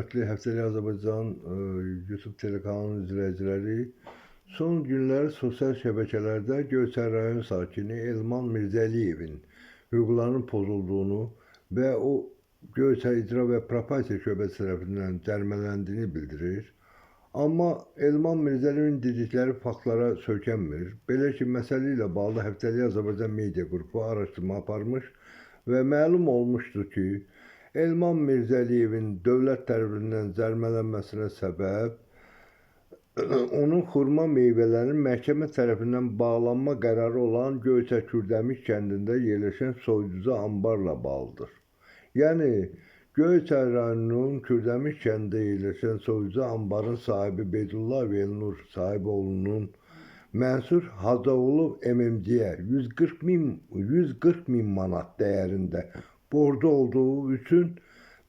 Hörmətli Həftəlik Azərbaycan YouTube telekanalının izləyiciləri, son günlər sosial şəbəkələrdə Göyçay rayon sakini Elman Mirzəliyevin hüquqlarının pozulduğunu və o Göyçay İcra və Propasiya şöbəsi tərəfindən cərimələndiyini bildirir. Amma Elman Mirzəliyevin dedikləri faktlara söykənmir. Belə ki, məsələ ilə bağlı Həftəlik Azərbaycan media qrupu araşdırma aparmış və məlum olmuşdur ki, Elman Mirzəliyevin dövlət tərəfindən cərimələnməsinə səbəb onun xurma meyvələrinin məhkəmə tərəfindən bağlanma qərarı olan Göyçay Kürdəmiş kəndində yerləşən soyuducu anbarla bağlıdır. Yəni, Göyçay rayonunun Kürdəmiş kəndində yerləşən soyuducu anbarın sahibi Beydullayev Elnur Sahiboğlu'nun Mənsur Hacıoğlu MMC-yə 140 min manat dəyərində borcu olduğu üçün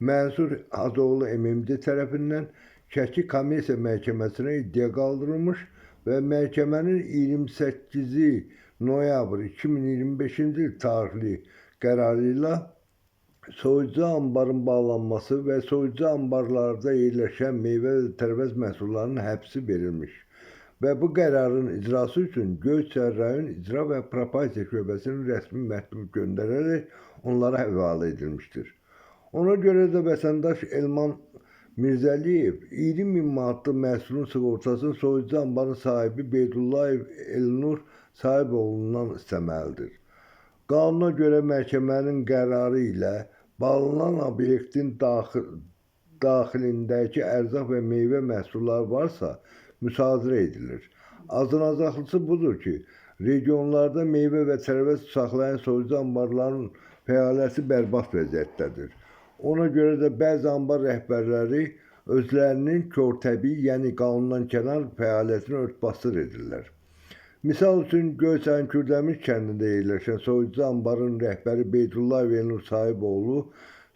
Mənsur Hacıoğlu MMC tərəfindən Şəki Komissiya Məhkəməsinə iddia qaldırılmış və məhkəmənin 28 noyabr 2025-ci il tarixli qərarı ilə soyuducu anbarın bağlanması və soyuducu anbarlarda yerləşən meyvə və tərəvəz məhsullarının həbsi verilmiş və bu qərarın icrası üçün Göyçay rayon İcra və Propasiya şöbəsinin rəsmi məktub göndərərək onlara həvalə edilmişdir. Ona görə də vətəndaş Elman Mirzəliyev 20 min manatlıq məhsulun sığortasını soyuducu anbarın sahibi Beydullayev Elnur Sahiboğlu'ndan istəməlidir. Qanuna görə məhkəmənin qərarı ilə bağlanan obyektin daxilindəki ərzaq və meyvə məhsulları varsa müsadirə edilir. Azınacaqlısı budur ki, regionlarda meyvə və tərəvəz saxlayan soyuducu anbarların fəaliyyəti bərbad vəziyyətdədir. Ona görə də bəzi anbar rəhbərləri özlərinin körtəbii, yəni qanundan kənar fəaliyyətini örtbasdır edirlər. Misal üçün, Göyçayın Kürdəmiş kəndində yerləşən soyuducu anbarın rəhbəri Beydullayev Elnur Sahiboğlu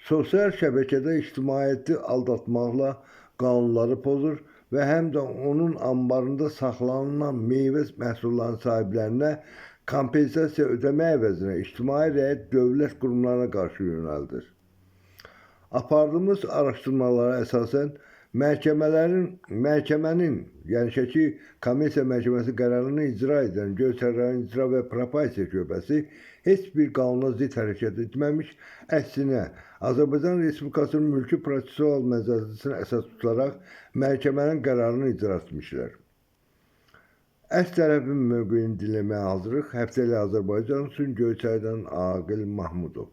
sosial şəbəkədə ictimaiyyəti aldatmaqla qanunları pozur və həm də onun anbarında saxlanılan meyvə məhsullarının sahiblərinə kompensasiya ödəmək əvəzinə ictimai rəayət dövlət qurumlarına qarşı yönəldir. Apardığımız araşdırmalara əsasən məhkəmənin, yəni Şəki Komissiya Məhkəməsi qərarını icra edən Göyçay rayon İcra və Propasiya şöbəsi heç bir qanuna zidd hərəkət etməmiş, əksinə Azərbaycan Respublikasının mülki prosessual məcəlləsinə əsas tutaraq məhkəmənin qərarını icra etmişlər. Əks tərəfin mövqeyini dinləməyə hazırıq. Həftəlik Azərbaycan üçün Göyçaydan Aqil Mahmudov.